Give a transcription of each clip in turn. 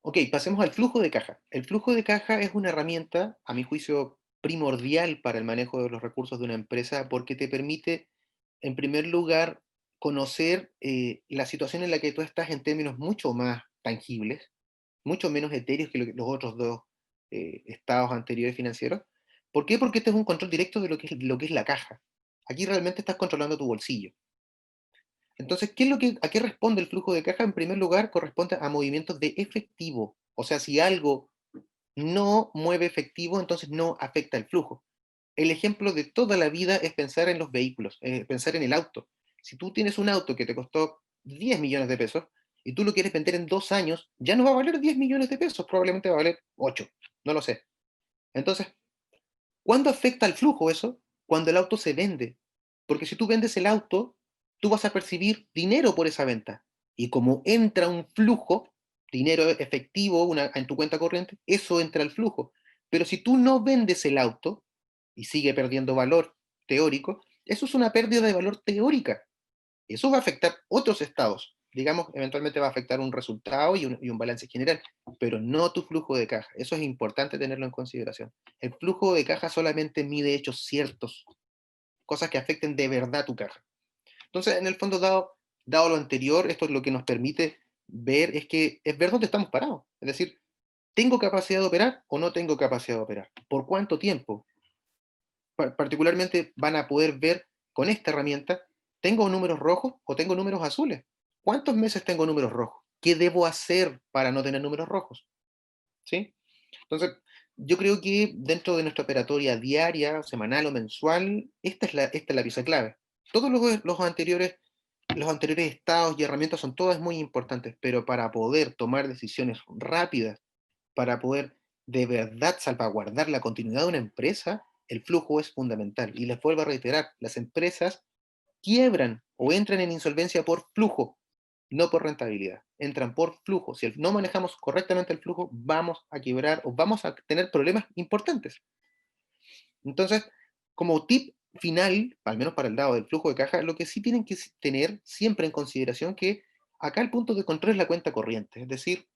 Ok, pasemos al flujo de caja. El flujo de caja es una herramienta, a mi juicio, primordial para el manejo de los recursos de una empresa porque te permite, en primer lugar, conocer la situación en la que tú estás en términos mucho más tangibles, mucho menos etéreos que los otros dos estados anteriores financieros. ¿Por qué? Porque este es un control directo de lo que es la caja. Aquí realmente estás controlando tu bolsillo. Entonces, ¿a qué responde el flujo de caja? En primer lugar, corresponde a movimientos de efectivo. O sea, si algo no mueve efectivo, entonces no afecta el flujo. El ejemplo de toda la vida es pensar en los vehículos, pensar en el auto. Si tú tienes un auto que te costó 10 millones de pesos y tú lo quieres vender en 2 años, ya no va a valer 10 millones de pesos, probablemente va a valer 8, no lo sé. Entonces, ¿cuándo afecta el flujo eso? Cuando el auto se vende. Porque si tú vendes el auto, tú vas a percibir dinero por esa venta. Y como entra un flujo, dinero efectivo en tu cuenta corriente, eso entra al flujo. Pero si tú no vendes el auto y sigue perdiendo valor teórico, eso es una pérdida de valor teórica. Eso va a afectar otros estados. Digamos, eventualmente va a afectar un resultado y un balance general, pero no tu flujo de caja. Eso es importante tenerlo en consideración. El flujo de caja solamente mide hechos ciertos, cosas que afecten de verdad tu caja. Entonces, en el fondo, dado lo anterior, esto es lo que nos permite ver es ver dónde estamos parados. Es decir, ¿tengo capacidad de operar o no tengo capacidad de operar? ¿Por cuánto tiempo? Particularmente van a poder ver con esta herramienta, ¿tengo números rojos o tengo números azules? ¿Cuántos meses tengo números rojos? ¿Qué debo hacer para no tener números rojos? ¿Sí? Entonces, yo creo que dentro de nuestra operatoria diaria, semanal o mensual, esta es la pieza clave. Todos los anteriores estados y herramientas son todas muy importantes, pero para poder tomar decisiones rápidas, para poder de verdad salvaguardar la continuidad de una empresa, el flujo es fundamental. Y les vuelvo a reiterar, las empresas quiebran o entran en insolvencia por flujo, no por rentabilidad. Entran por flujo. Si no manejamos correctamente el flujo, vamos a quebrar o vamos a tener problemas importantes. Entonces, como tip final, al menos para el lado del flujo de caja, lo que sí tienen que tener siempre en consideración que acá el punto de control es la cuenta corriente. Es decir,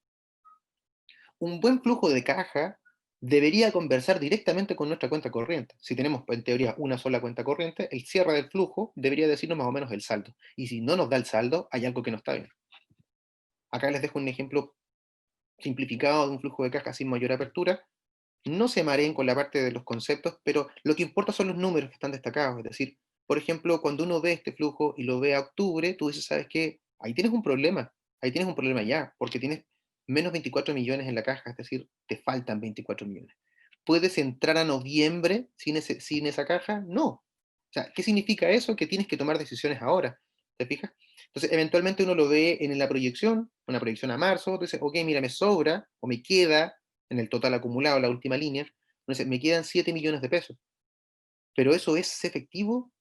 un buen flujo de caja debería conversar directamente con nuestra cuenta corriente. Si tenemos en teoría una sola cuenta corriente, el cierre del flujo debería decirnos más o menos el saldo. Y si no nos da el saldo, hay algo que no está bien. Acá les dejo un ejemplo simplificado de un flujo de caja sin mayor apertura. No se mareen con la parte de los conceptos, pero lo que importa son los números que están destacados. Es decir, por ejemplo, cuando uno ve este flujo y lo ve a octubre, tú dices, ¿sabes qué? Ahí tienes un problema ya, porque tienes menos 24 millones en la caja, es decir, te faltan 24 millones. ¿Puedes entrar a noviembre sin esa caja? No. O sea, ¿qué significa eso? Que tienes que tomar decisiones ahora, ¿te fijas? Entonces, eventualmente uno lo ve en la proyección, una proyección a marzo, dice, ok, mira, me sobra o me queda en el total acumulado, la última línea, uno dice, me quedan 7 millones de pesos. ¿Pero eso es efectivo?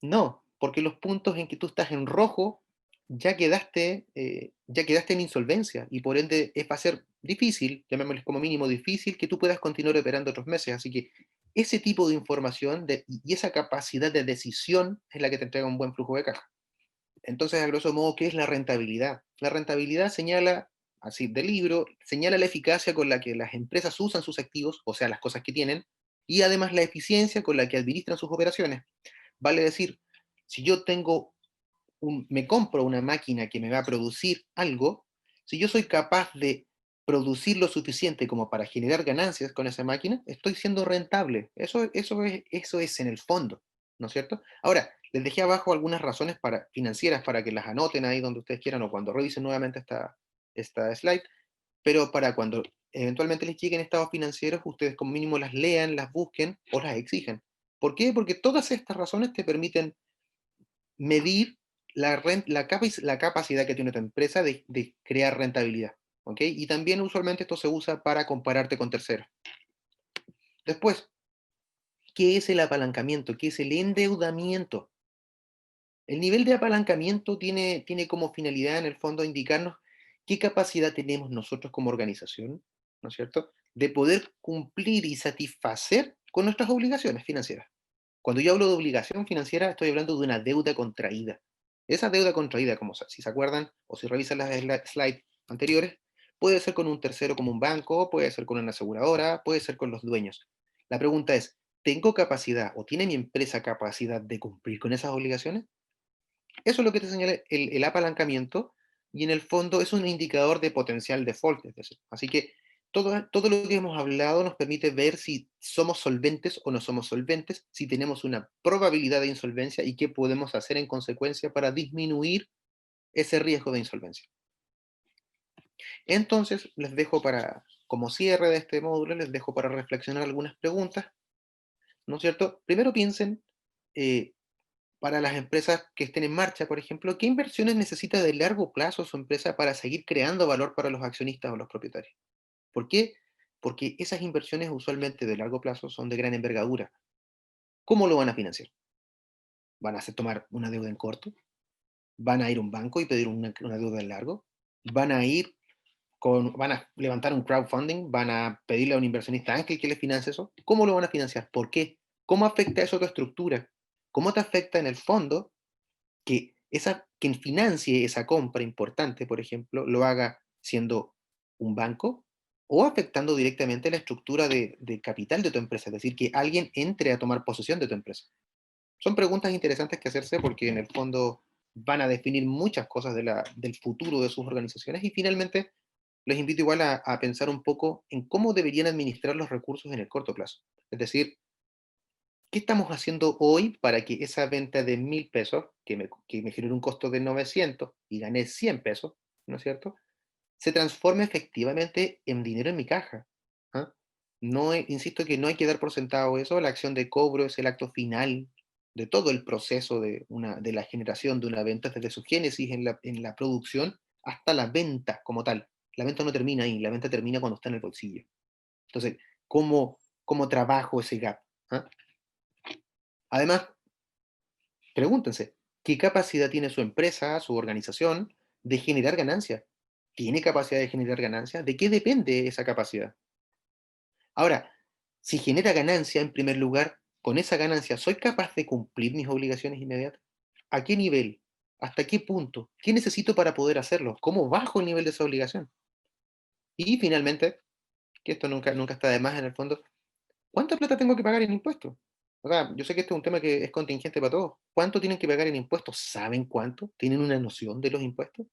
No, porque los puntos en que tú estás en rojo ya quedaste en insolvencia y por ende va a ser difícil, llamémosles como mínimo difícil, que tú puedas continuar operando otros meses. Así que ese tipo de información y esa capacidad de decisión es la que te entrega un buen flujo de caja. Entonces, a grosso modo, ¿qué es la rentabilidad? La rentabilidad señala, así de libro, señala la eficacia con la que las empresas usan sus activos, o sea, las cosas que tienen, y además la eficiencia con la que administran sus operaciones. Vale decir, si yo me compro una máquina que me va a producir algo, si yo soy capaz de producir lo suficiente como para generar ganancias con esa máquina, estoy siendo rentable. Eso es en el fondo, ¿no es cierto? Ahora, les dejé abajo algunas razones financieras para que las anoten ahí donde ustedes quieran o cuando revisen nuevamente esta slide, pero para cuando eventualmente les lleguen estados financieros, ustedes como mínimo las lean, las busquen o las exigen. ¿Por qué? Porque todas estas razones te permiten medir la capacidad que tiene tu empresa de crear rentabilidad. ¿Ok? Y también usualmente esto se usa para compararte con terceros. Después, ¿qué es el apalancamiento? ¿Qué es el endeudamiento? El nivel de apalancamiento tiene como finalidad, en el fondo, indicarnos qué capacidad tenemos nosotros como organización, ¿no es cierto?, de poder cumplir y satisfacer con nuestras obligaciones financieras. Cuando yo hablo de obligación financiera, estoy hablando de una deuda contraída. Esa deuda contraída, como si se acuerdan o si revisan las slides anteriores, Puede ser con un tercero como un banco, puede ser con una aseguradora, puede ser con los dueños. La pregunta es, ¿tengo capacidad o tiene mi empresa capacidad de cumplir con esas obligaciones? Eso es lo que te señala el apalancamiento y en el fondo es un indicador de potencial default. Es decir, así que todo lo que hemos hablado nos permite ver si somos solventes o no somos solventes, si tenemos una probabilidad de insolvencia y qué podemos hacer en consecuencia para disminuir ese riesgo de insolvencia. Entonces, les dejo para, como cierre de este módulo, les dejo para reflexionar algunas preguntas, ¿no es cierto? Primero piensen, eh, para las empresas que estén en marcha, por ejemplo, ¿qué inversiones necesita de largo plazo su empresa para seguir creando valor para los accionistas o los propietarios? ¿Por qué? Porque esas inversiones usualmente de largo plazo son de gran envergadura. ¿Cómo lo van a financiar? ¿Van a hacer tomar una deuda en corto? ¿Van a ir a un banco y pedir una deuda en largo? ¿Van a ir van a levantar un crowdfunding? ¿Van a pedirle a un inversionista ángel que les financie eso? ¿Cómo lo van a financiar? ¿Por qué? ¿Cómo afecta eso a tu estructura? ¿Cómo te afecta en el fondo quien financie esa compra importante, por ejemplo, lo haga siendo un banco o afectando directamente la estructura de capital de tu empresa, es decir, que alguien entre a tomar posesión de tu empresa? Son preguntas interesantes que hacerse porque en el fondo van a definir muchas cosas del futuro de sus organizaciones y finalmente les invito igual a pensar un poco en cómo deberían administrar los recursos en el corto plazo. Es decir, ¿qué estamos haciendo hoy para que esa venta de 1.000 pesos, que me generó un costo de 900 y gané 100 pesos, ¿no es cierto?, se transforme efectivamente en dinero en mi caja? ¿Ah? No, insisto que no hay que dar por sentado eso, la acción de cobro es el acto final de todo el proceso de la generación de una venta, desde su génesis en la producción hasta la venta como tal. La venta no termina ahí, la venta termina cuando está en el bolsillo. Entonces, ¿cómo trabajo ese gap? ¿Ah? Además, pregúntense, ¿qué capacidad tiene su empresa, su organización de generar ganancia? ¿Tiene capacidad de generar ganancia? ¿De qué depende esa capacidad? Ahora, si genera ganancia, en primer lugar, con esa ganancia, ¿soy capaz de cumplir mis obligaciones inmediatas? ¿A qué nivel? ¿Hasta qué punto? ¿Qué necesito para poder hacerlo? ¿Cómo bajo el nivel de esa obligación? Y finalmente, que esto nunca está de más en el fondo, ¿cuánta plata tengo que pagar en impuestos? O sea, yo sé que este es un tema que es contingente para todos. ¿Cuánto tienen que pagar en impuestos? ¿Saben cuánto? ¿Tienen una noción de los impuestos?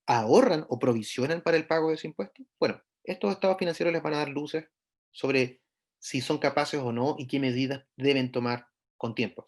¿Ahorran o provisionan para el pago de ese impuesto? Bueno, estos estados financieros les van a dar luces sobre si son capaces o no y qué medidas deben tomar con tiempo.